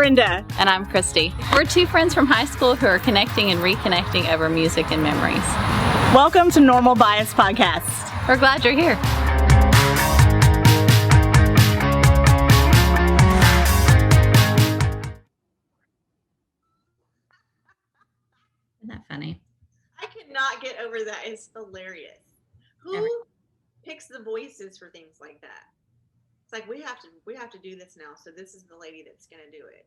Brenda. And I'm Christy. We're two friends from high school who are connecting and reconnecting over music and memories. Welcome to Normal Bias Podcast. We're glad you're here. Isn't that funny? I could not get over that. It's hilarious. Who picks the voices for things like that? It's like we have to do this now. So this is the lady that's going to do it.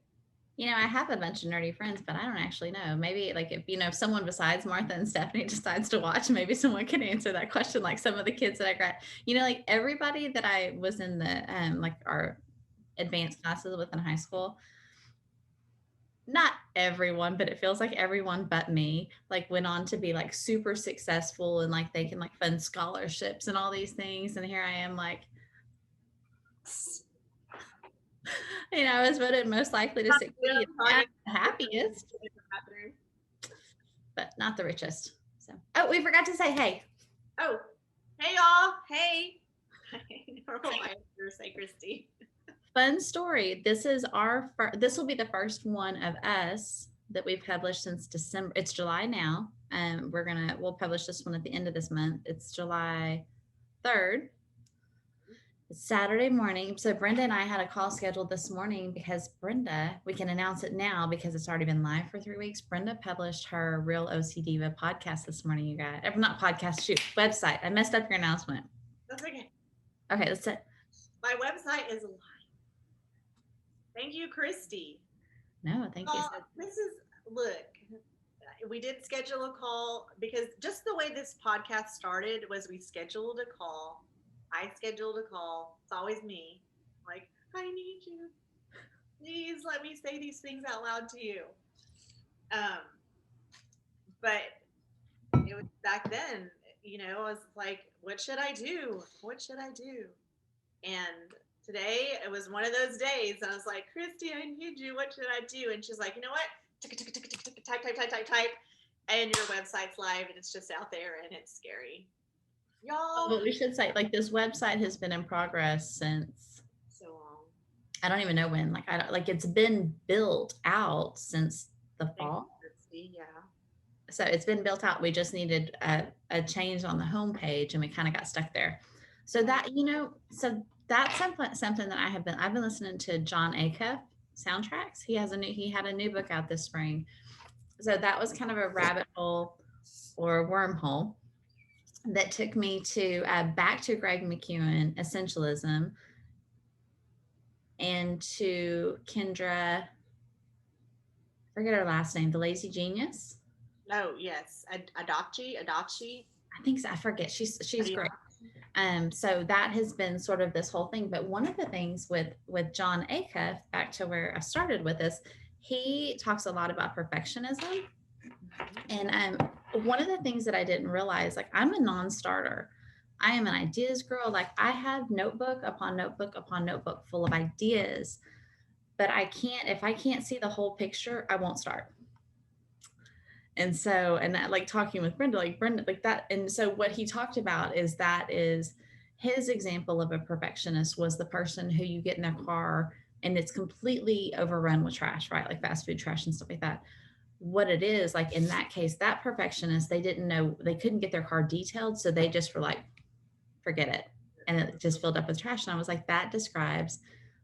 You know, I have a bunch of nerdy friends, but I don't actually know. Maybe like if someone besides Martha and Stephanie decides to watch, maybe someone can answer that question. Like some of the kids that I got, like everybody that I was in the like our advanced classes with in high school. Not everyone, but it feels like everyone but me like went on to be like super successful and like they can like fund scholarships and all these things. And here I am like, I was voted most likely to succeed, not the happiest, but not the richest. So, we forgot to say hey. Oh, hey y'all, hey. Normal Bias, say Christy. Fun story. This is this will be the first one of us that we've published since December. It's July now. We'll publish this one at the end of this month. It's July 3rd. It's Saturday morning. So Brenda and I had a call scheduled this morning because Brenda, we can announce it now because it's already been live for 3 weeks. Brenda published her Real OC Diva podcast this morning, you guys. Not podcast, website. I messed up your announcement. That's okay. Okay, that's it. My website is live. Thank you, Christy. No, thank you. Look, we did schedule a call because just the way this podcast started was we scheduled a call. I scheduled a call. It's always me. Like, I need you. Please let me say these things out loud to you. But it was back then, I was like, what should I do? What should I do? And today, it was one of those days. I was like, Christy, I need you. What should I do? And she's like, you know what? Type. And your website's live and it's just out there and it's scary. Y'all. But we should say, like, this website has been in progress since so long. I don't even know when. It's been built out since the fall. Yeah. So it's been built out. We just needed a change on the homepage and we kind of got stuck there. So that, that's something that I've been listening to John Acuff soundtracks. He had a new book out this spring. So that was kind of a rabbit hole or wormhole that took me to back to Greg McKeown Essentialism and to Kendra, forget her last name, The Lazy Genius. Oh yes, Adachi. I think so. I forget. She's great. So that has been sort of this whole thing. But one of the things with John Acuff, back to where I started with this, he talks a lot about perfectionism. And one of the things that I didn't realize, like I'm a non-starter. I am an ideas girl. Like I have notebook upon notebook upon notebook full of ideas, but if I can't see the whole picture, I won't start. And so, like talking with Brenda, like that. And so what he talked about is his example of a perfectionist was the person who you get in their car and it's completely overrun with trash, right? Like fast food trash and stuff like that. What it is, like in that case, that perfectionist, they didn't know, they couldn't get their car detailed. So they just were like, forget it. And it just filled up with trash. And I was like, that describes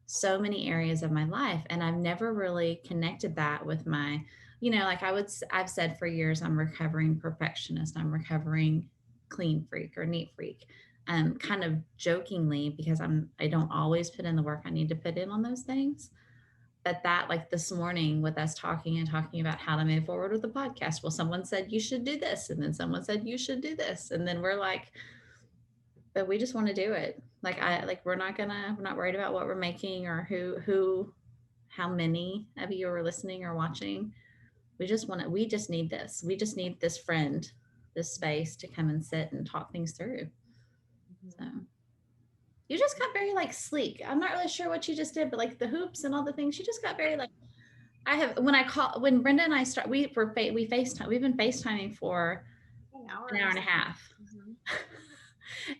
so many areas of my life. And I've never really connected that with my, I've said for years, I'm recovering perfectionist. I'm recovering clean freak or neat freak. Kind of jokingly, because I don't always put in the work I need to put in on those things. But that, like this morning with us talking about how to move forward with the podcast, well, someone said you should do this. And then someone said you should do this. And then we're like, but we just want to do it. We're not worried about what we're making or how many of you are listening or watching. We just need this. We just need this friend, this space to come and sit and talk things through. So you just got very like sleek. I'm not really sure what you just did, but like the hoops and all the things, you just got very like, when Brenda and I we've been FaceTiming for an hour and a half. Mm-hmm.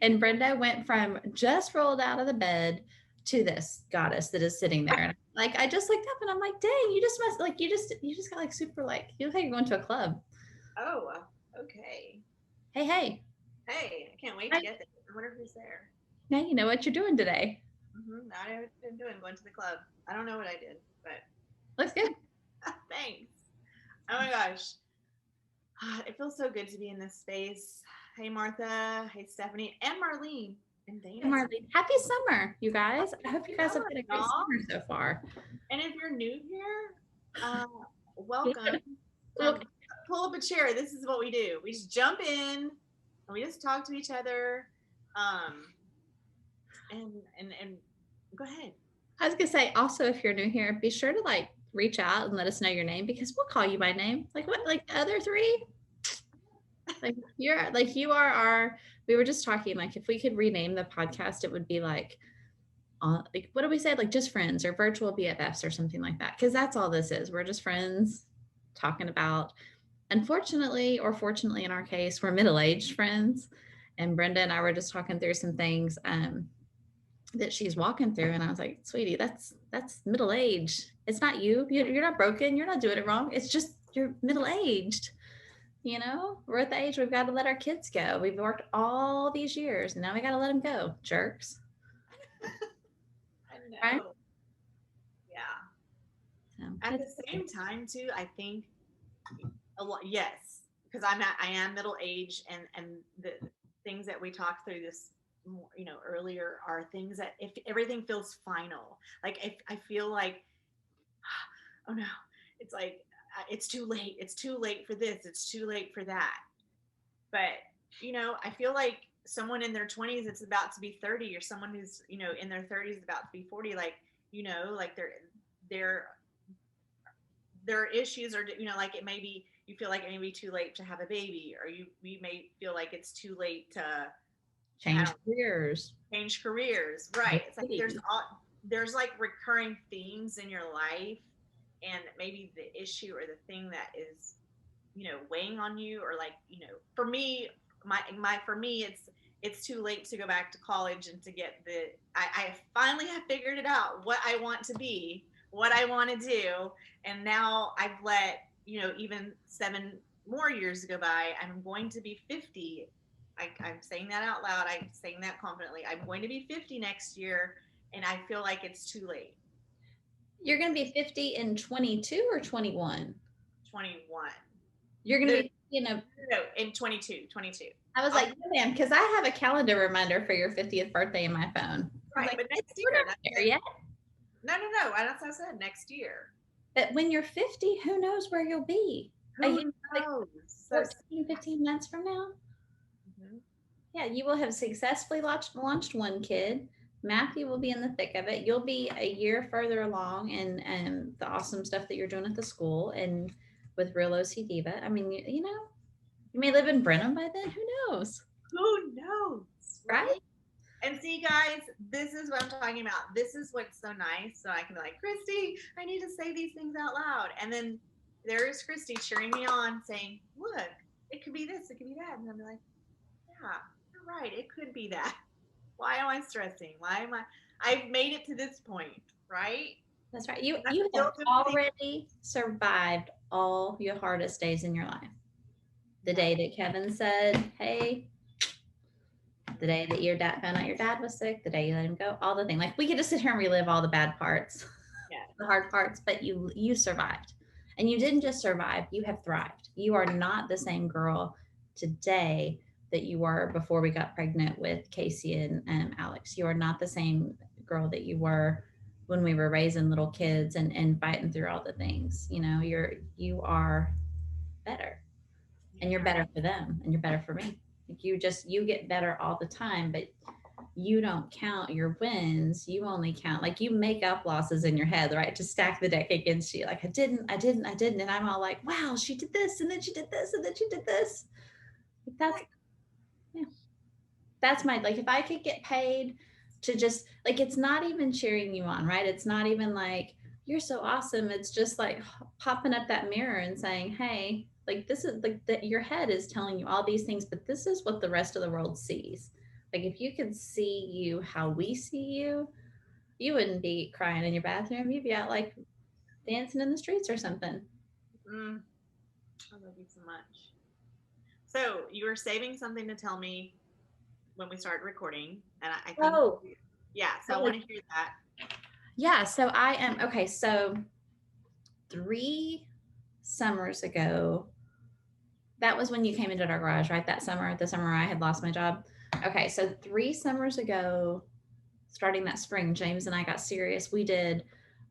And Brenda went from just rolled out of the bed to this goddess that is sitting there. And like, I just looked up and I'm like, dang, you just must like, you just got like super like, you look like you're going to a club. Oh, okay. Hey. Hey, I can't wait to get there. I wonder who's there. Now you know what you're doing today. I know what I'm doing, going to the club. I don't know what I did, but Looks good. thanks. Oh my gosh. It feels so good to be in this space. Hey, Martha. Hey, Stephanie. And Marlene. And Dana. Hey, Marlene. Happy summer, you guys. I hope you guys have had a great summer so far. And if you're new here, welcome. Yeah. Pull up a chair. This is what we do. We just jump in and we just talk to each other. And go ahead. I was gonna say, also, if you're new here, be sure to like reach out and let us know your name, because we'll call you by name. Like what? Like the other three? Like you are our. We were just talking, like, if we could rename the podcast, it would be like what do we say? Like just friends or virtual BFFs or something like that. Because that's all this is. We're just friends talking about. Unfortunately, or fortunately, in our case, we're middle-aged friends. And Brenda and I were just talking through some things that she's walking through, and I was like, sweetie, that's middle age. It's not you. You're not broken. You're not doing it wrong. It's just you're middle aged. You know, we're at the age we've got to let our kids go. We've worked all these years, and now we got to let them go, jerks. I know. Right? Yeah. So, at the same time, too, I think a lot. Yes, because I am middle aged, and the things that we talked through this, you know, earlier are things that if everything feels final, like if I feel like, oh no, it's like it's too late. It's too late for this. It's too late for that. But you know, I feel like someone in their 20s, it's about to be 30, or someone who's, you know, in their 30s about to be 40. Like, you know, like their issues are, you know, like it may be, you feel like it may be too late to have a baby, or you may feel like it's too late to change careers. Right. It's like there's like recurring themes in your life, and maybe the issue or the thing that is, you know, weighing on you, or like, you know, for me, for me, it's too late to go back to college and to get I finally have figured it out, what I want to be, what I want to do. And now I've let, you know, even 7 more years go by. I'm going to be 50. I'm saying that out loud. I'm saying that confidently. I'm going to be 50 next year, and I feel like it's too late. You're going to be 50 in 22 or 21? 21. You're going to be, you know. No, in 22. I was like, no, ma'am, because I have a calendar reminder for your 50th birthday in my phone. Right, like, but next year. We're not there yet. No. That's what I said, next year. But when you're 50, who knows where you'll be? Who knows? Like 14, 15 months from now? Mm-hmm. Yeah, you will have successfully launched one kid. Matthew will be in the thick of it. You'll be a year further along in the awesome stuff that you're doing at the school and with Real OC Diva. I mean, you know, you may live in Brenham by then. Who knows? Who knows? Right? And see, guys, this is what I'm talking about. This is what's so nice. So I can be like, Christy, I need to say these things out loud. And then there's Christy cheering me on, saying, look, it could be this, it could be that. And I'm like, yeah, you're right. It could be that. Why am I stressing? I've made it to this point, right? That's right. You have already survived all your hardest days in your life. The day that Kevin said, hey, the day that your dad found out your dad was sick, the day you let him go, all the things. Like, we could just sit here and relive all the bad parts, the hard parts, but you survived. And you didn't just survive, you have thrived. You are not the same girl today that you were before we got pregnant with Casey and Alex. You are not the same girl that you were when we were raising little kids and fighting through all the things. You know, you are better, and you're better for them, and you're better for me. Like, you get better all the time, but you don't count your wins. You only count, like, you make up losses in your head, right? To stack the deck against you. Like, I didn't. And I'm all like, wow, she did this, and then she did this, and then she did this. That's my, like, if I could get paid to just, like, it's not even cheering you on, right? It's not even like, you're so awesome. It's just like popping up that mirror and saying, hey, like, this is like that your head is telling you all these things, but this is what the rest of the world sees. Like, if you could see you how we see you, you wouldn't be crying in your bathroom. You'd be out like dancing in the streets or something. I love you so much. So you were saving something to tell me when we started recording, and I think, Oh, yeah. So I want to hear that. yeah. So I am okay. So 3 summers ago, that was when you came into our garage, right? That summer, the summer I had lost my job. Okay, so 3 summers ago, starting that spring, James and I got serious. We did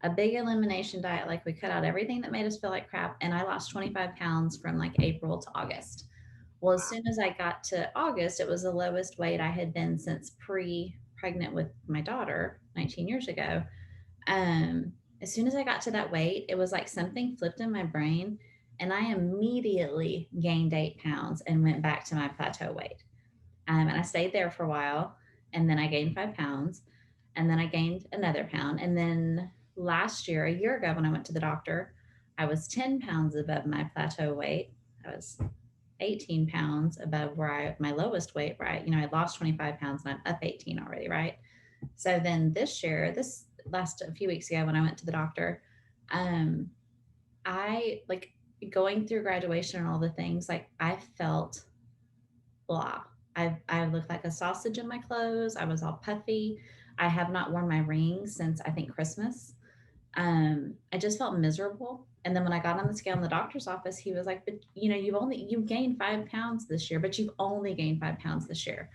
a big elimination diet. Like we cut out everything that made us feel like crap. And I lost 25 pounds from like April to August. Well, as soon as I got to August, it was the lowest weight I had been since pregnant with my daughter 19 years ago. Um, as soon as I got to that weight, it was like something flipped in my brain and I immediately gained 8 pounds and went back to my plateau weight. And I stayed there for a while and then I gained 5 pounds and then I gained another pound. And then last year, a year ago, when I went to the doctor, I was 10 pounds above my plateau weight. I was 18 pounds above my lowest weight, right? You know, I lost 25 pounds and I'm up 18 already, right? So then this last a few weeks ago when I went to the doctor, I like going through graduation and all the things, like I felt blah. I looked like a sausage in my clothes. I was all puffy. I have not worn my ring since I think Christmas. I just felt miserable. And then when I got on the scale in the doctor's office, he was like, but you know, you've gained 5 pounds this year, but you've only gained 5 pounds this year.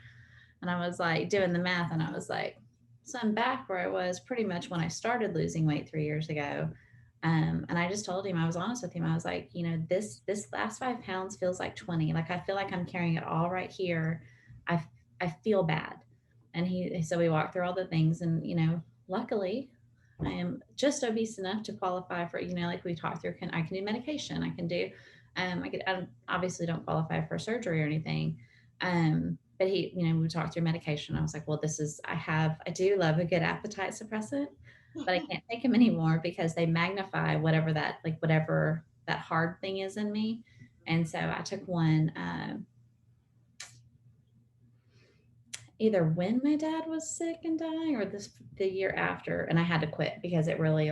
And I was like doing the math and I was like, so I'm back where I was pretty much when I started losing weight 3 years ago. And I just told him, I was honest with him. I was like, you know, this last 5 pounds feels like 20. Like I feel like I'm carrying it all right here. I I feel bad. And so we walked through all the things, and you know, luckily, I am just obese enough to qualify for, you know, like we talked through. I can do medication. I can do. I obviously don't qualify for surgery or anything. But you know, we talked through medication. I was like, well, I do love a good appetite suppressant, but I can't take them anymore because they magnify whatever that hard thing is in me. And so I took one either when my dad was sick and dying or the year after, and I had to quit because it really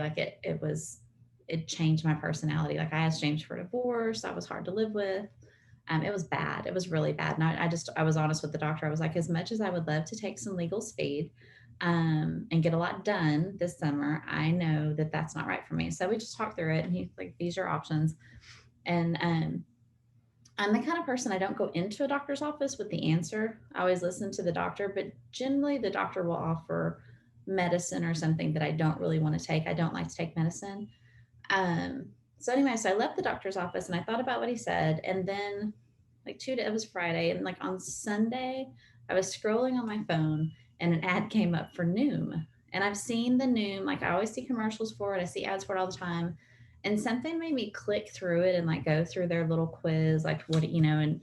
it changed my personality. Like I asked James for a divorce. I was hard to live with. It was bad. It was really bad. And I was honest with the doctor. I was like, as much as I would love to take some legal speed and get a lot done this summer, I know that that's not right for me. So we just talked through it and he's like, these are options. And I'm the kind of person, I don't go into a doctor's office with the answer. I always listen to the doctor, but generally the doctor will offer medicine or something that I don't really want to take. I don't like to take medicine. So anyway, so I left the doctor's office and I thought about what he said. And then it was Friday. And like on Sunday, I was scrolling on my phone and an ad came up for Noom. And I've seen the Noom, like I always see commercials for it. I see ads for it all the time. And something made me click through it and like go through their little quiz, like what, you know, and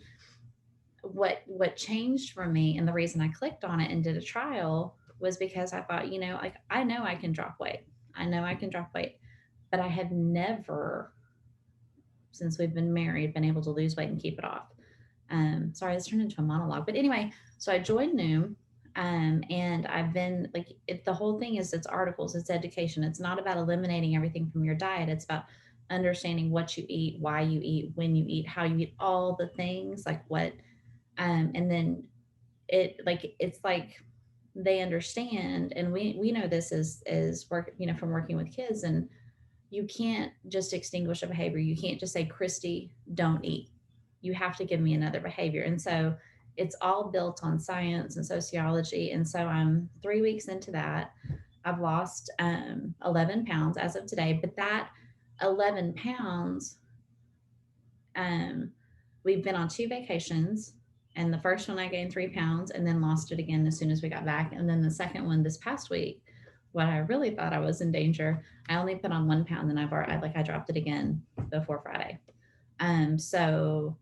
what changed for me. And the reason I clicked on it and did a trial was because I thought, you know, like I know I can drop weight. I know I can drop weight, but I have never, since we've been married, been able to lose weight and keep it off. Sorry, this turned into a monologue. But anyway, so I joined Noom. And I've been like, the whole thing is it's articles, it's education. It's not about eliminating everything from your diet. It's about understanding what you eat, why you eat, when you eat, how you eat, all the things like what, and then it's like they understand. And we know this is work, you know, from working with kids, and you can't just extinguish a behavior. You can't just say, Christy, don't eat. You have to give me another behavior. And so it's all built on science and sociology. And so I'm 3 weeks into that. I've lost 11 pounds as of today, but that 11 pounds, we've been on 2 vacations. And the first one I gained 3 pounds and then lost it again as soon as we got back. And then the second one this past week, when I really thought I was in danger, I only put on 1 pound and I dropped it again before Friday. So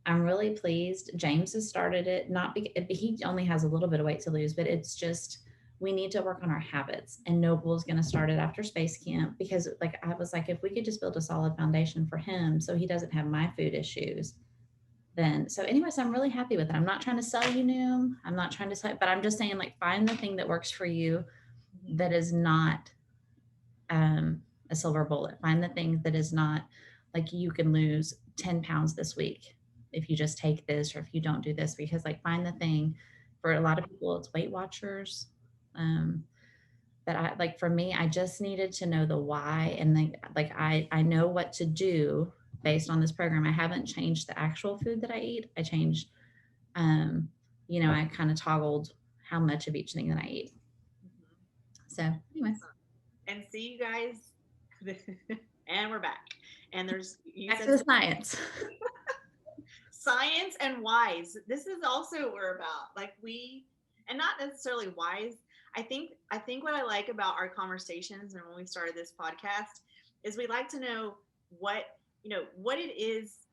I'm really pleased. James has started it, not because he only has a little bit of weight to lose, but it's just, we need to work on our habits. And Noble is going to start it after space camp because like, I was like, if we could just build a solid foundation for him so he doesn't have my food issues, then, so anyways, I'm really happy with it. I'm not trying to sell you Noom. I'm not trying to sell, but I'm just saying like, find the thing that works for you. that is not a silver bullet. Find the thing that is not like you can lose 10 pounds this week if you just take this or if you don't do this, because like find the thing. For a lot of people it's Weight Watchers. But I like, for me, I just needed to know the why. And then like I know what to do based on this program. I haven't changed the actual food that I eat. I changed I kind of toggled how much of each thing that I eat. So anyway. And see you guys. And we're back. And there's back to the science. Science and wise. This is also what we're about. Like and not necessarily wise. I think what I like about our conversations and when we started this podcast is we like to know what it is.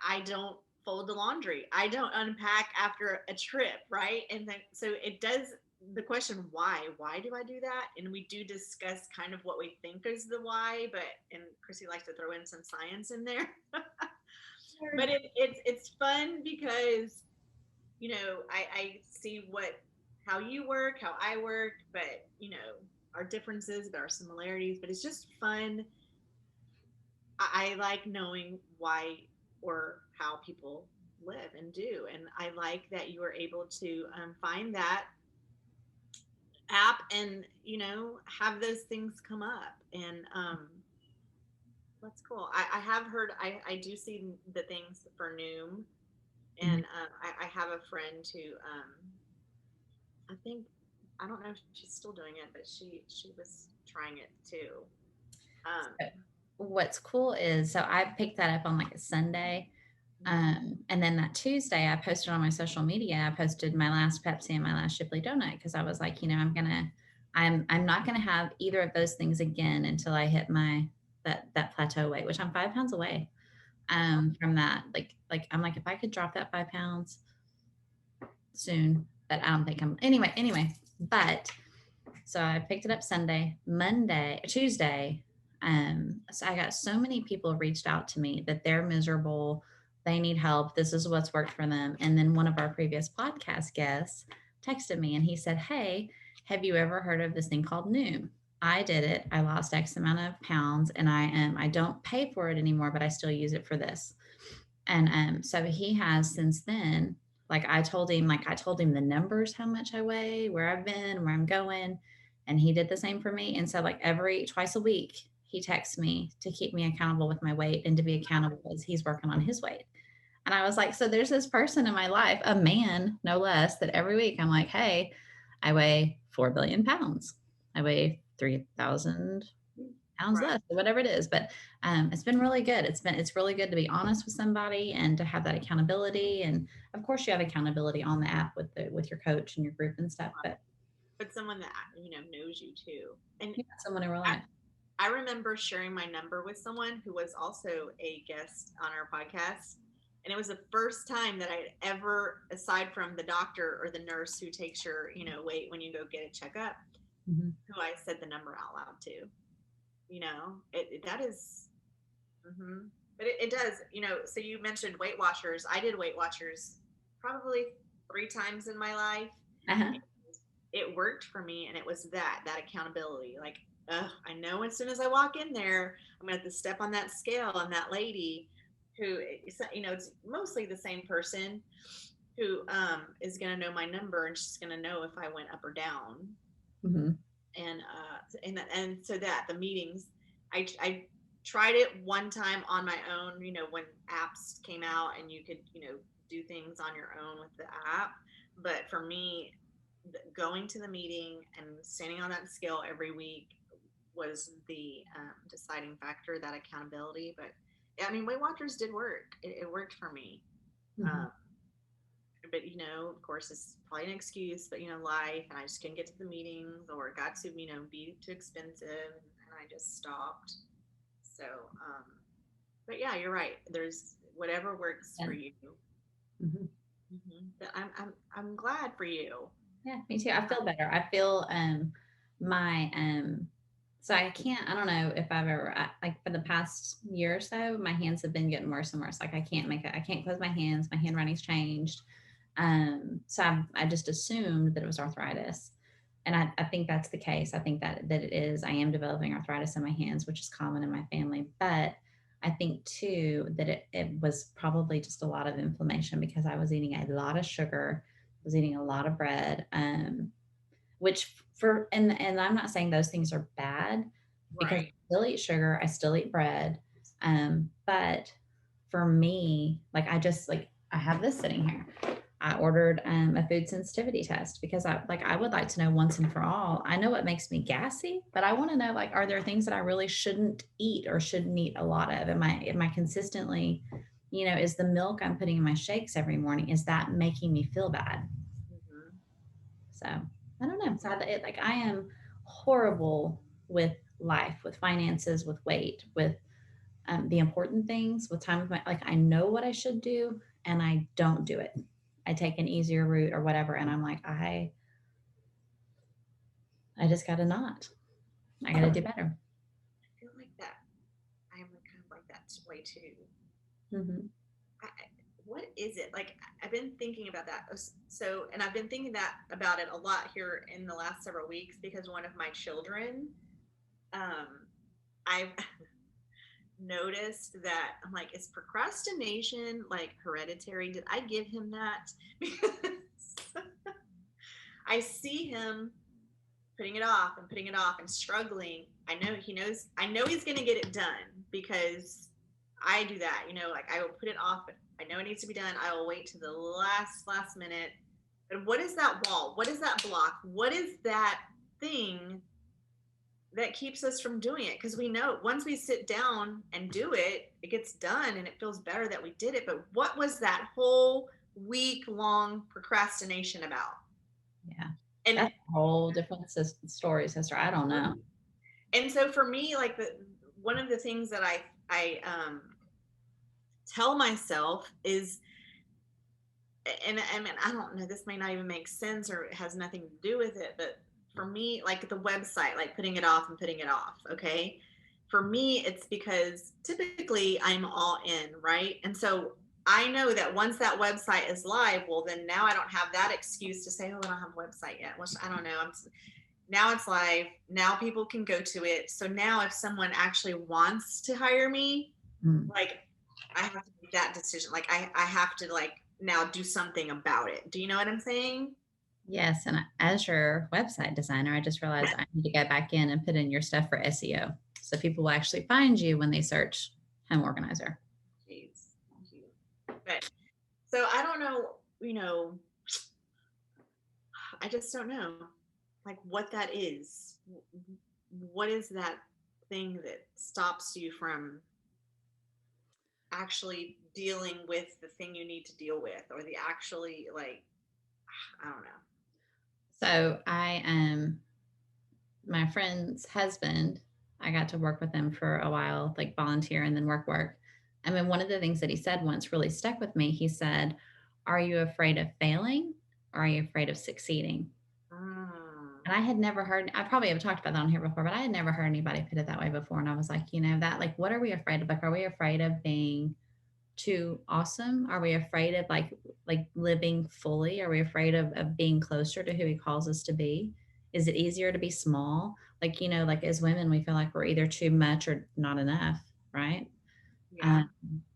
I don't fold the laundry. I don't unpack after a trip, right? And then so it does the question why do I do that, and we do discuss kind of what we think is the why, and Chrissy likes to throw in some science in there. But it's fun because I see how you work, how I work, but our differences, but our similarities, but it's just fun. I like knowing why or how people live and do, and I like that you were able to find that app and have those things come up. And that's cool. I have heard, I do see the things for Noom, and I have a friend who I think, I don't know if she's still doing it, but she was trying it too. What's cool is, so I picked that up on like a Sunday. And then that Tuesday I posted on my social media, I posted my last Pepsi and my last Shipley donut, because I was like, I'm not gonna have either of those things again until I hit that plateau weight, which I'm 5 pounds away from that. Like I'm like, if I could drop that 5 pounds soon, but I don't think I'm anyway. But so I picked it up Sunday, Tuesday. So I got so many people reached out to me that they're miserable. They need help. This is what's worked for them. And then one of our previous podcast guests texted me and he said, hey, have you ever heard of this thing called Noom? I did it. I lost X amount of pounds and I don't pay for it anymore, but I still use it for this. And so he has since then, I told him the numbers, how much I weigh, where I've been, where I'm going. And he did the same for me. And so twice a week, he texts me to keep me accountable with my weight and to be accountable as he's working on his weight. And I was like, so there's this person in my life, a man, no less, that every week I'm like, hey, I weigh 4 billion pounds. I weigh 3,000 pounds less, or whatever it is. But it's been really good. It's really good to be honest with somebody and to have that accountability. And of course you have accountability on the app with your coach and your group and stuff, but someone that knows you too. And someone in real life. I remember sharing my number with someone who was also a guest on our podcast. And it was the first time that I'd ever, aside from the doctor or the nurse who takes your, weight when you go get a checkup, who I said the number out loud to. That is, but it does, so you mentioned Weight Watchers. I did Weight Watchers probably 3 times in my life. It worked for me, and it was that accountability. Like, I know as soon as I walk in there, I'm gonna have to step on that scale, and that lady who, it's mostly the same person who is gonna know my number, and she's gonna know if I went up or down. And so that the meetings, I tried it one time on my own, when apps came out and you could, do things on your own with the app. But for me, going to the meeting and standing on that scale every week was the deciding factor, that accountability. But Weight Watchers did work. It worked for me. But of course, it's probably an excuse, but life, and I just couldn't get to the meetings, or it got to be too expensive, and I just stopped. So but yeah, you're right, there's whatever works for you. But I'm glad for you. Yeah, me too. I feel better. I feel my so I don't know if I've ever, like for the past year or so, my hands have been getting worse and worse. Like I can't close my hands. My handwriting's changed. So I just assumed that it was arthritis. And I think that's the case. I think that it is. I am developing arthritis in my hands, which is common in my family. But I think too that it was probably just a lot of inflammation because I was eating a lot of sugar, was eating a lot of bread, which and I'm not saying those things are bad because I Right. still eat sugar, I still eat bread. But for me, like I have this sitting here. I ordered a food sensitivity test because I would like to know once and for all. I know it makes me gassy, but I want to know, like, are there things that I really shouldn't eat or shouldn't eat a lot of? Am I consistently, is the milk I'm putting in my shakes every morning, is that making me feel bad? Mhm. So I don't know. So I am horrible with life, with finances, with weight, with the important things, with time with I know what I should do and I don't do it. I take an easier route or whatever. And I'm like, I just got to not, I got to do better. I feel like that. I am kind of like that way too. Mm-hmm. What is it like? I've been thinking about that. So, and I've been thinking that about it a lot here in the last several weeks because one of my children, um, I've noticed that I'm like, is procrastination like hereditary? Did I give him that? Because I see him putting it off and struggling. I know he knows, I know he's going to get it done because I do that, like I will put it off. I know it needs to be done. I will wait to the last minute. But what is that wall? What is that block? What is that thing that keeps us from doing it? Because we know once we sit down and do it, it gets done and it feels better that we did it. But what was that whole week long procrastination about? Yeah. And That's a whole different story, sister. I don't know. and so for me, like one of the things that I tell myself is, and I mean, I don't know, this may not even make sense or it has nothing to do with it, but for me, like the website, like putting it off and putting it off, okay? For me, it's because typically I'm all in, right? And so I know that once that website is live, well, then now I don't have that excuse to say, oh, I don't have a website yet, which I don't know. Now it's live. Now people can go to it. So now if someone actually wants to hire me, like I have to make that decision. Like I have to like now do something about it. Do you know what I'm saying? Yes. And as your website designer, I just realized I need to go back in and put in your stuff for SEO. So people will actually find you when they search home organizer. Jeez. Thank you. But so I don't know, I just don't know like what that is. What is that thing that stops you from actually dealing with the thing you need to deal with or the actually like I don't know. So I am my friend's husband. I got to work with him for a while, like volunteer and then work. I mean, one of the things that he said once really stuck with me. He said, "Are you afraid of failing or are you afraid of succeeding?" And I had never heard, I probably have talked about that on here before, but I had never heard anybody put it that way before. And I was like, that, like, what are we afraid of? Like, are we afraid of being too awesome? Are we afraid of like living fully? Are we afraid of being closer to who he calls us to be? Is it easier to be small? Like, like as women, we feel like we're either too much or not enough, right? Yeah.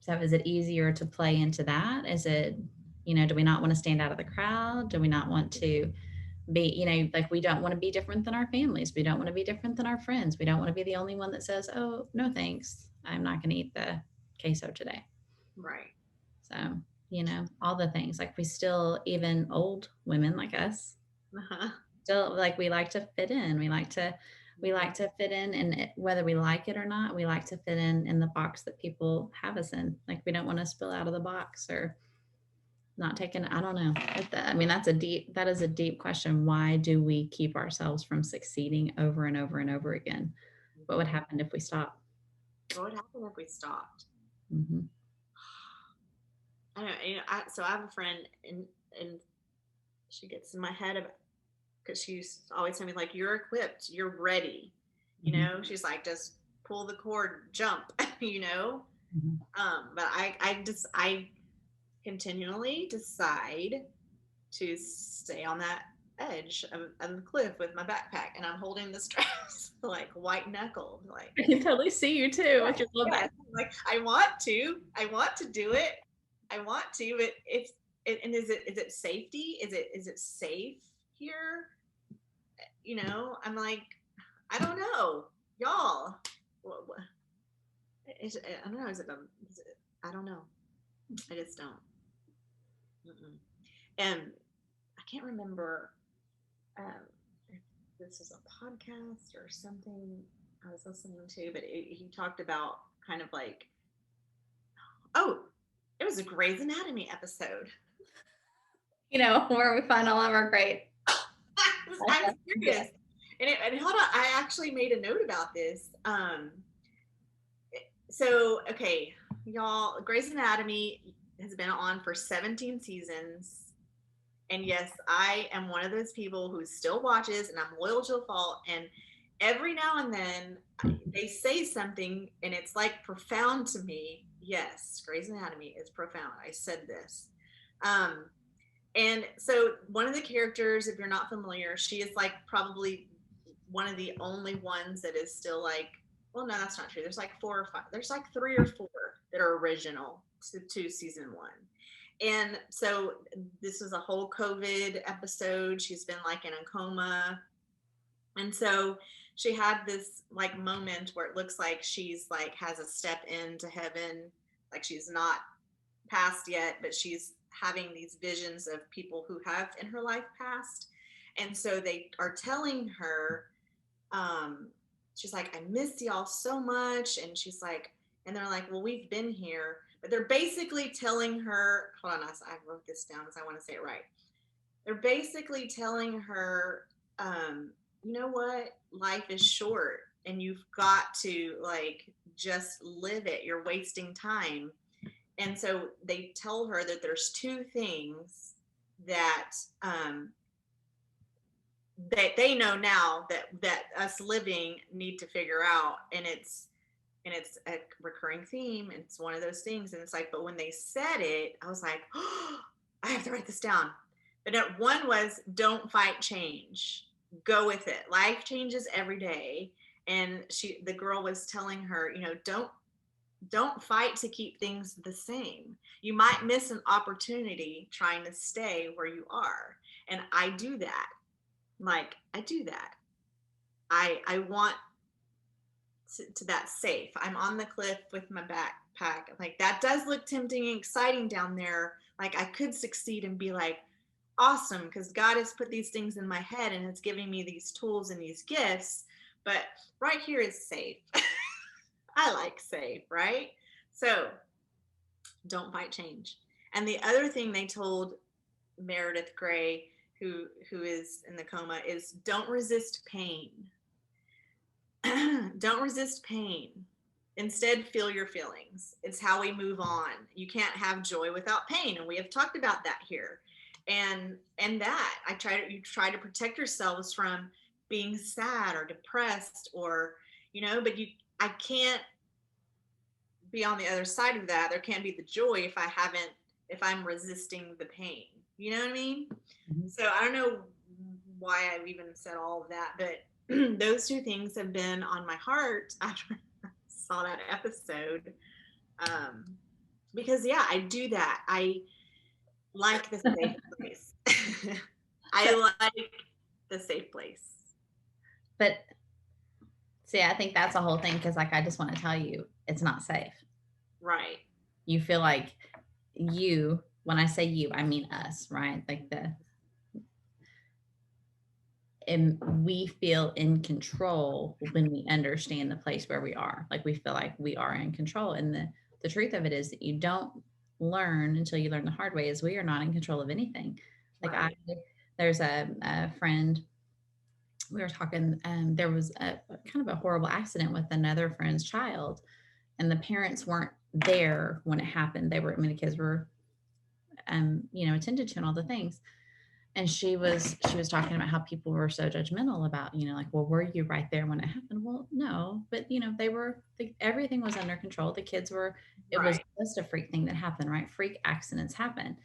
So is it easier to play into that? Is it, do we not want to stand out of the crowd? Do we not want to be, like we don't want to be different than our families. We don't want to be different than our friends. We don't want to be the only one that says, oh, no, thanks. I'm not going to eat the queso today. Right. So, all the things like we still, even old women like us, still like we like to fit in. We like to fit in, and whether we like it or not, we like to fit in the box that people have us in. Like we don't want to spill out of the box or not taken. I don't know. I mean, that is a deep question. Why do we keep ourselves from succeeding over and over and over again? What would happen if we stopped? What would happen if we stopped? Mm-hmm. I don't know. So I have a friend and she gets in my head about because she's always telling me like you're equipped, you're ready. She's like just pull the cord, jump. Mm-hmm. But I continually decide to stay on that edge of the cliff with my backpack, and I'm holding the straps like white knuckled, like I can totally see you too with your little yeah, back. like I want to do it, I want to, but and is it safety? Is it safe here? You know, I'm like, I don't know, y'all. What, I don't know. Is it, I don't know. I just don't. Mm-mm. And I can't remember if this is a podcast or something I was listening to, but he talked about kind of like, oh, it was a Grey's Anatomy episode. You know, where we find all of our great. I'm serious. And hold on, I actually made a note about this. So okay, y'all, Grey's Anatomy has been on for 17 seasons. And yes, I am one of those people who still watches, and I'm loyal to a fault. And every now and then they say something and it's like profound to me. Yes, Grey's Anatomy is profound. I said this. And so one of the characters, if you're not familiar, she is like probably one of the only ones that is still like, well, no, that's not true. There's like 4 or 5, there's like 3 or 4 that are original to season 1. And so this was a whole COVID episode. She's been like in a coma. And so she had this like moment where it looks like she's like has a step into heaven, like she's not passed yet, but she's having these visions of people who have in her life passed. And so they are telling her, she's like, I miss y'all so much. And she's like, and they're like, well, we've been here. But they're basically telling her, hold on, I wrote this down because I want to say it right. They're basically telling her, you know what? Life is short and you've got to like just live it. You're wasting time. And so they tell her that there's 2 things that that they know now that us living need to figure out, and it's a recurring theme. It's one of those things, and it's like, but when they said it, I was like, oh, I have to write this down. But one was, don't fight change, go with it. Life changes every day. And the girl was telling her, you know, don't fight to keep things the same. You might miss an opportunity trying to stay where you are. And I do that. Like, I do that. I want to that safe. I'm on the cliff with my backpack. Like, that does look tempting and exciting down there. Like, I could succeed and be like, awesome, because God has put these things in my head and it's giving me these tools and these gifts. But right here is safe. I like safe, right? So don't fight change. And the other thing they told Meredith Grey, who is in the coma, is don't resist pain. Don't resist pain. Instead, feel your feelings. It's how we move on. You can't have joy without pain, and we have talked about that here. And that you try to protect yourselves from being sad or depressed, or but I can't be on the other side of that. There can't be the joy if I'm resisting the pain. You know what I mean? Mm-hmm. So I don't know why I've even said all of that, but those 2 things have been on my heart after I saw that episode. Because yeah, I do that. I like the safe place. I like the safe place. But see, I think that's a whole thing, because like I just want to tell you, it's not safe. Right. You feel like you, when I say you, I mean us, right? Like and we feel in control when we understand the place where we are. Like we feel like we are in control. And the truth of it is that you don't learn until you learn the hard way, is we are not in control of anything. Like right. There's a friend, we were talking, there was a kind of a horrible accident with another friend's child, and the parents weren't there when it happened. The kids were, attended to and all the things. And she was talking about how people were so judgmental about, like, well, were you right there when it happened? Well, no, but everything was under control. The kids were, it was just a freak thing that happened, right? Freak accidents happen.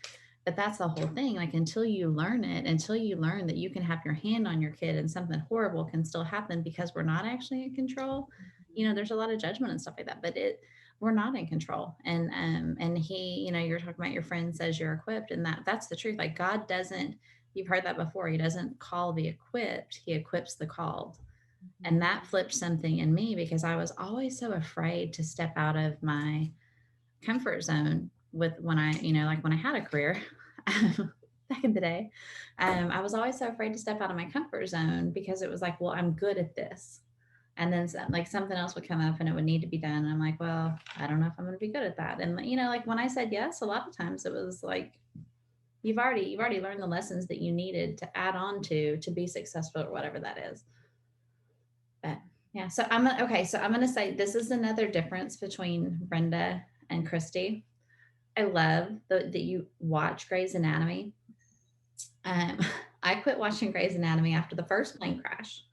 But that's the whole thing. Like until you learn that you can have your hand on your kid and something horrible can still happen because we're not actually in control. There's a lot of judgment and stuff like that, but we're not in control. And he, you're talking about your friend says you're equipped, and that's the truth. Like God doesn't, you've heard that before. He doesn't call the equipped, he equips the called. And that flipped something in me because I was always so afraid to step out of my comfort zone when I, like when I had a career back in the day. I was always so afraid to step out of my comfort zone because it was like, well, I'm good at this. And then like something else would come up and it would need to be done. And I'm like, well, I don't know if I'm going to be good at that. And like when I said yes, a lot of times it was like, you've already learned the lessons that you needed to add on to be successful or whatever that is. But yeah, so I'm going to say this is another difference between Brenda and Christy. I love that you watch Grey's Anatomy. I quit watching Grey's Anatomy after the first plane crash.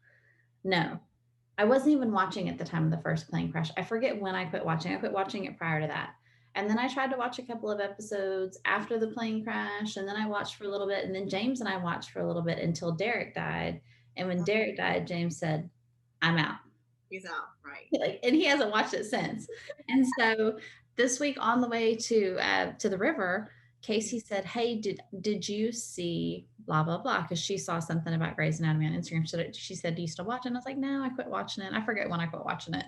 No, I wasn't even watching at the time of the first plane crash. I forget when I quit watching. I quit watching it prior to that. And then I tried to watch a couple of episodes after the plane crash. And then I watched for a little bit. And then James and I watched for a little bit until Derek died. And when Derek died, James said, I'm out. He's out, right? Like, and he hasn't watched it since. And so this week on the way to the river, Casey said, hey, did you see blah, blah, blah? Because she saw something about Grey's Anatomy on Instagram. So she said, do you still watch it? And I was like, no, I quit watching it. I forget when I quit watching it.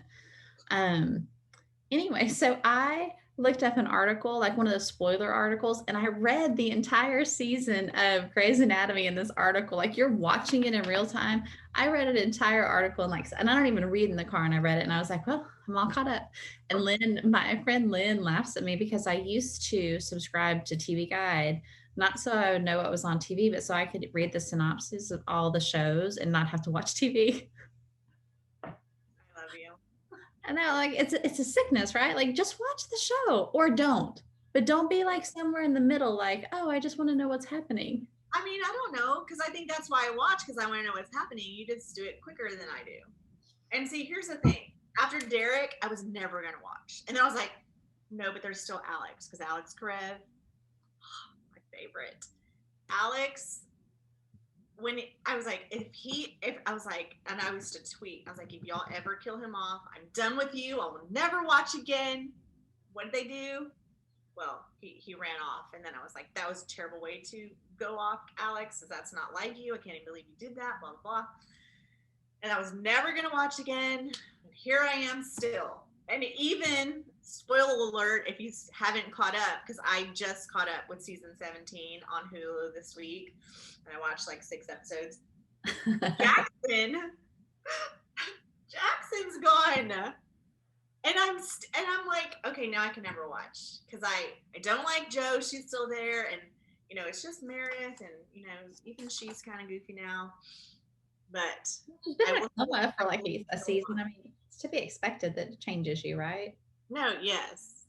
Anyway, so I looked up an article, like one of the spoiler articles, and I read the entire season of Grey's Anatomy in this article. Like you're watching it in real time. I read an entire article and I don't even read in the car, and I read it and I was like, well, I'm all caught up. And my friend Lynn laughs at me because I used to subscribe to TV Guide, not so I would know what was on TV, but so I could read the synopsis of all the shows and not have to watch TV. And now, like, it's a sickness, right? Like, just watch the show or don't. But don't be like somewhere in the middle, like, oh, I just want to know what's happening. I mean, I don't know, because I think that's why I watch, because I want to know what's happening. You just do it quicker than I do. And see, here's the thing. After Derek, I was never going to watch. And then I was like, no, but there's still Alex, because Alex Karev, my favorite. Alex, when I was like, and I used to tweet, I was like, if y'all ever kill him off, I'm done with you. I will never watch again. What did they do? Well, he ran off. And then I was like, that was a terrible way to go off, Alex, because that's not like you. I can't even believe you did that, blah, blah, blah. And I was never going to watch again. Here I am still. And even, spoiler alert, if you haven't caught up, because I just caught up with season 17 on Hulu this week, and I watched like 6 episodes. Jackson's gone. And I'm like, okay, now I can never watch, because I don't like Jo. She's still there, and it's just Meredith, and even she's kind of goofy now. But she's been a coma for like a season. I mean, it's to be expected that it changes you, right? No, yes.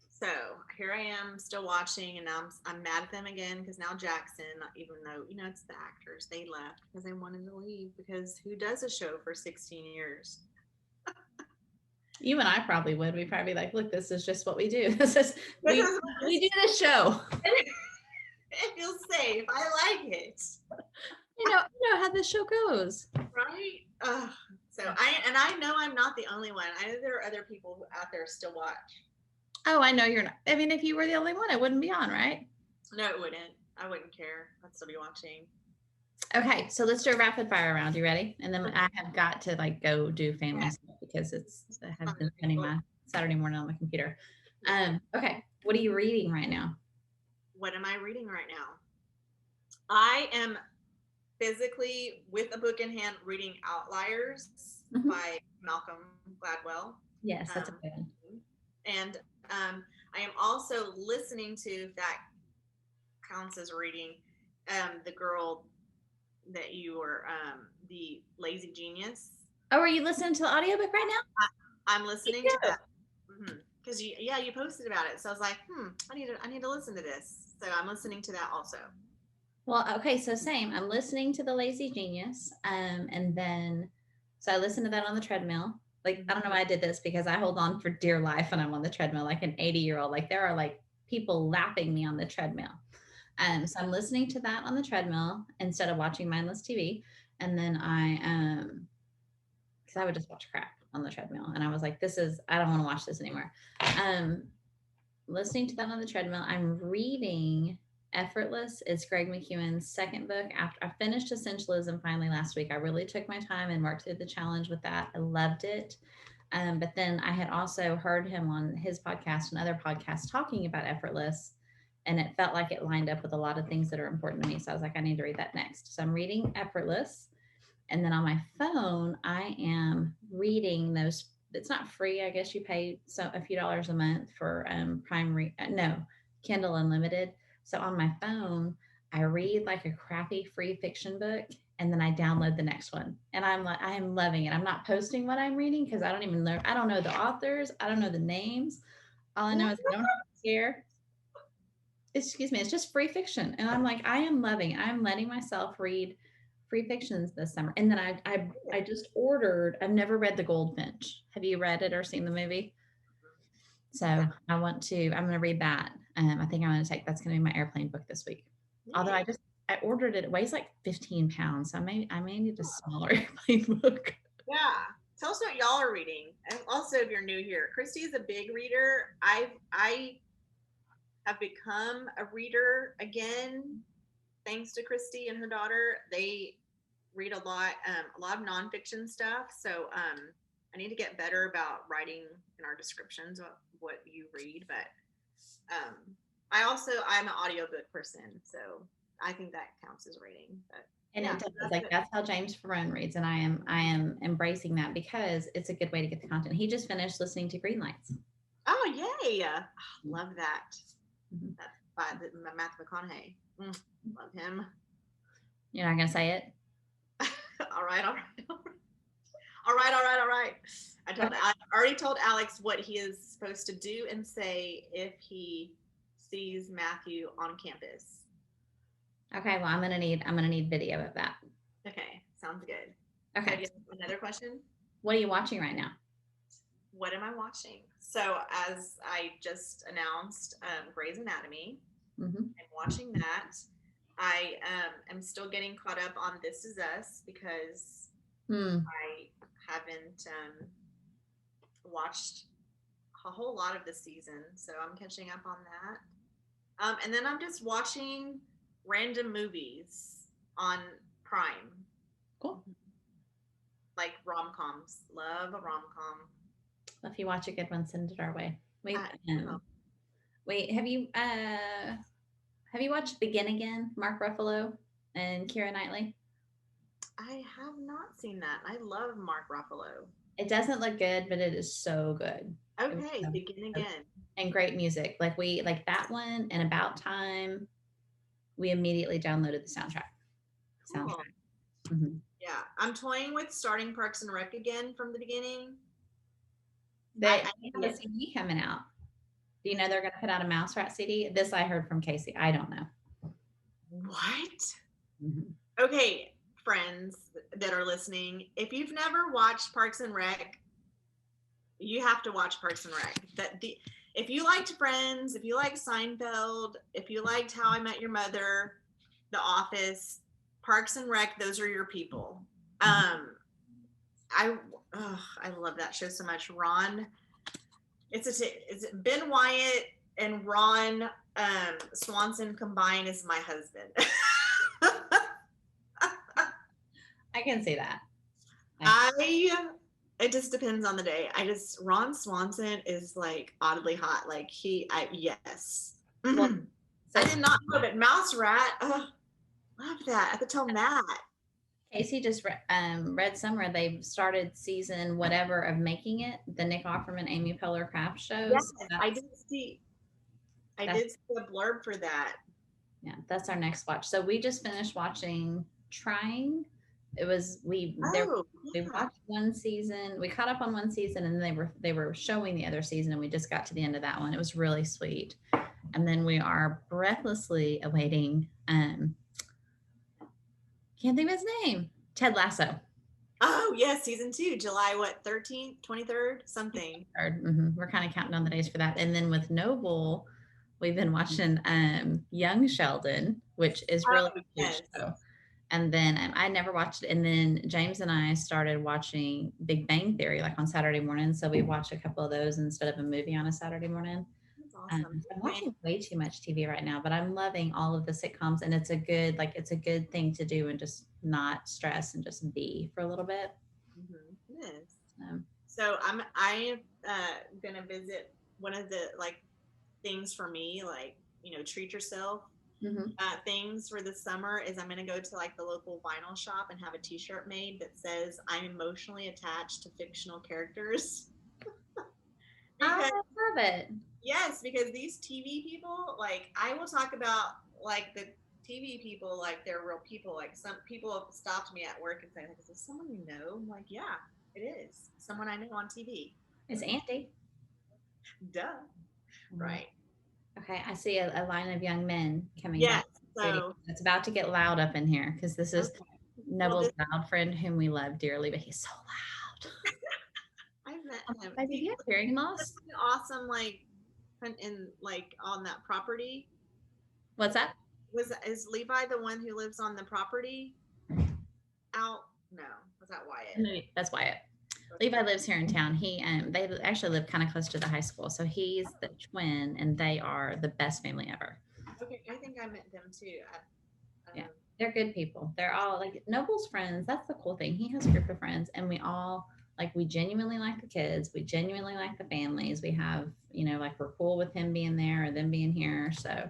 So here I am still watching, and now I'm mad at them again because now Jackson, even though it's the actors, they left because they wanted to leave, because who does a show for 16 years? You and I probably would. We'd probably be like, look, this is just what we do. We do this show. It feels safe. I like it. You know how this show goes, right? So I know I'm not the only one. I know there are other people who out there still watch. Oh, I know you're not. I mean, if you were the only one, it wouldn't be on, right? No, it wouldn't. I wouldn't care. I'd still be watching. Okay, so let's do a rapid fire round. You ready? And then I have got to go do family stuff because I have been spending my Saturday morning on my computer. Okay, what are you reading right now? What am I reading right now? I am physically, with a book in hand, reading Outliers by Malcolm Gladwell. Yes, that's a good one. And I am also listening to, if that counts as reading, the girl that you were, the Lazy Genius. Oh, are you listening to the audiobook right now? I'm listening to that. Because you posted about it. So I was like, I need to listen to this. So I'm listening to that also. Well, okay, so same. I'm listening to The Lazy Genius. And then, so I listened to that on the treadmill. Like, I don't know why I did this, because I hold on for dear life when I'm on the treadmill, like an 80-year-old. Like, there are people lapping me on the treadmill. So I'm listening to that on the treadmill instead of watching mindless TV. And then because I would just watch crap on the treadmill, and I was like, I don't want to watch this anymore. Listening to that on the treadmill. I'm reading Effortless. It's Greg McKeown's second book. After I finished Essentialism finally last week, I really took my time and worked through the challenge with that. I loved it. But then I had also heard him on his podcast and other podcasts talking about Effortless, and it felt like it lined up with a lot of things that are important to me. So I was like, I need to read that next. So I'm reading Effortless. And then on my phone, I am reading those. It's not free. I guess you pay a few dollars a month for Kindle Unlimited. So on my phone, I read like a crappy free fiction book, and then I download the next one. And I am loving it. I'm not posting what I'm reading because I don't even know. I don't know the authors. I don't know the names. All I know is I don't care. Excuse me. It's just free fiction, and I'm like, I am loving it. I'm letting myself read free fictions this summer. And then I just ordered. I've never read The Goldfinch. Have you read it or seen the movie? So I'm going to read that. I think I'm going to take, that's going to be my airplane book this week. Yeah. Although I ordered it. It weighs like 15 pounds. So I may need a smaller airplane book. Yeah. Tell us what y'all are reading. And also, if you're new here, Christy is a big reader. I have become a reader again, thanks to Christy and her daughter. They read a lot of nonfiction stuff. So I need to get better about writing in our descriptions of what you read. But I'm an audiobook person, so I think that counts as reading. But and it does, like that's how James Ferrone reads, and I am embracing that because it's a good way to get the content. He just finished listening to Green Lights. Oh yay! Love that. Mm-hmm. That's by Matthew McConaughey. Love him. You're not gonna say it? All right. I already told Alex what he is supposed to do and say if he sees Matthew on campus. Okay, well, I'm gonna need video of that. Okay, sounds good. Okay. Another question? What are you watching right now? What am I watching? So as I just announced, Grey's Anatomy. Mm-hmm. I'm watching that. I am still getting caught up on This Is Us because I haven't watched a whole lot of the season, so I'm catching up on that. And then I'm just watching random movies on Prime. Cool. Like rom-coms. Love a rom-com. Well, if you watch a good one, send it our way. Wait, have you watched Begin Again, Mark Ruffalo and Keira Knightley? I have not seen that. I love Mark Ruffalo. It doesn't look good, but it is so good. Okay, Begin Again. And great music. Like that one and About Time. We immediately downloaded the soundtrack. Cool. Mm-hmm. Yeah, I'm toying with starting Parks and Rec again from the beginning. I have a CD coming out. Do you know they're going to put out a Mouse Rat CD? This I heard from Casey. I don't know. What? Mm-hmm. Okay, friends that are listening, if you've never watched Parks and Rec, you have to watch Parks and Rec. If you liked Friends, if you liked Seinfeld, if you liked How I Met Your Mother, The Office, Parks and Rec, those are your people. I love that show so much. Ron, it's Ben Wyatt and Ron Swanson combined is my husband. I can see that. It just depends on the day. Ron Swanson is like oddly hot. Like yes. Mm-hmm. Well, so I did not know it. Mouse Rat. Oh, love that. I have to tell Matt. Casey just read somewhere they started season whatever of Making It, the Nick Offerman, Amy Poehler Craft shows. Yes, I did see a blurb for that. Yeah, that's our next watch. So we just finished watching Trying. It was we watched one season. We caught up on one season, and then they were showing the other season, and we just got to the end of that one. It was really sweet. And then we are breathlessly awaiting. Can't think of his name. Ted Lasso. Oh yeah, season 2, July 13th, 23rd, something. Mm-hmm. We're kind of counting on the days for that. And then with Noble, We've been watching Young Sheldon, which is really a yes. good show. And then I never watched it. And then James and I started watching Big Bang Theory like on Saturday morning. So we watched a couple of those instead of a movie on a Saturday morning. That's awesome. I'm watching way too much TV right now, but I'm loving all of the sitcoms, and it's a good thing to do and just not stress and just be for a little bit. Mm-hmm. Yes. So I'm gonna visit one of the like things for me, like, you know, treat yourself. Mm-hmm. Things for the summer is I'm going to go to like the local vinyl shop and have a t-shirt made that says I'm emotionally attached to fictional characters. I love it. Yes, because these TV people, like I will talk about like the TV people like they're real people. Like some people have stopped me at work and said, is this someone you know? I'm like, yeah, it is. Someone I know on TV. It's Andy. Duh. Right. Okay, I see a line of young men coming Yes, back. So it's about to get loud up in here because this is Noble's loud friend whom we love dearly, but he's so loud. I've met him. Baby, do you have hearing loss? Awesome, like in like on that property. What's that? Is Levi the one who lives on the property? No, was that Wyatt? No, that's Wyatt. Levi lives here in town. They actually live kind of close to the high school. So he's the twin, and they are the best family ever. Okay, I think I met them too. Yeah, they're good people. They're all like Noble's friends. That's the cool thing. He has a group of friends, and we all we genuinely like the kids. We genuinely like the families. We have, like we're cool with him being there or them being here. So,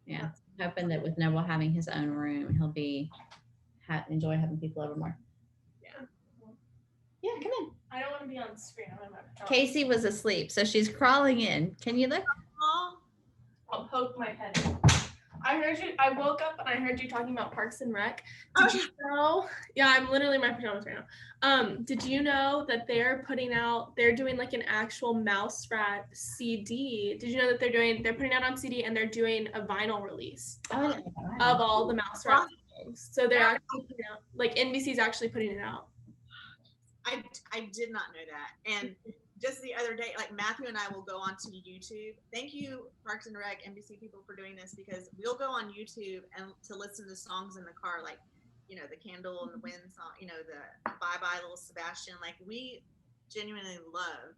yeah, I'm hoping that with Noble having his own room, he'll enjoy having people over more. Yeah, come in. I don't want to be on screen. Casey was asleep, so she's crawling in. Can you look? I'll poke my head in. I heard you. I woke up and I heard you talking about Parks and Rec. Did you know? Yeah, I'm literally in my pajamas right now. Did you know that they're doing like an actual Mouse Rat CD? Did you know that they're putting out on CD and they're doing a vinyl release of all the Mouse Rat songs? So they're actually putting out, like NBC's actually putting it out. I did not know that. And just the other day, like Matthew and I will go onto YouTube. Thank you, Parks and Rec, NBC people, for doing this, because we'll go on YouTube and to listen to songs in the car, like, the Candle and the Wind song, the Bye Bye Little Sebastian. Like, we genuinely love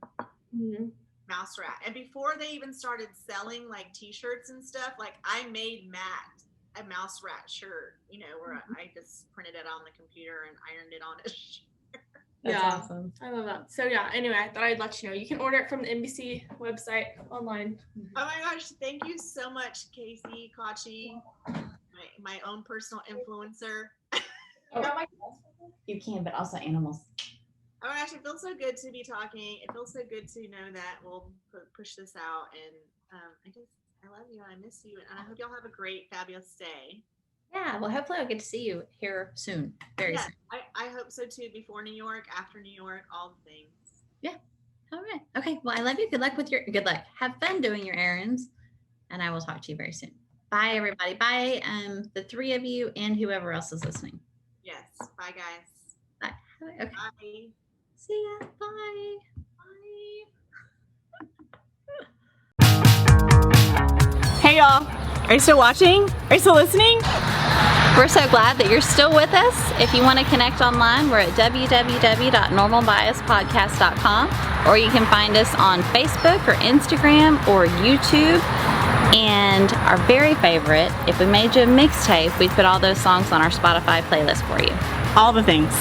Mouse Rat. And before they even started selling like t-shirts and stuff, like I made Matt a Mouse Rat shirt, where I just printed it on the computer and ironed it on a shirt. That's awesome. I love that. So yeah, anyway, I thought I'd let you know. You can order it from the NBC website online. Oh my gosh, thank you so much, Casey Kachi, my own personal influencer. You can, but also animals. Oh my gosh, it feels so good to be talking. It feels so good to know that we'll push this out. And I love you and I miss you. And I hope y'all have a great, fabulous day. Yeah, well, hopefully I'll get to see you here soon, very soon. I hope so too, before New York, after New York, all the things. Yeah. All right. Okay, well, I love you. Good luck. Have fun doing your errands, and I will talk to you very soon. Bye, everybody. Bye, the three of you and whoever else is listening. Yes. Bye, guys. Bye. Okay. Bye. See ya. Bye. Bye. Hey, y'all. Are you still watching? Are you still listening? We're so glad that you're still with us. If you want to connect online, we're at www.normalbiaspodcast.com, or you can find us on Facebook or Instagram or YouTube. And our very favorite, if we made you a mixtape, we put all those songs on our Spotify playlist for you. All the things.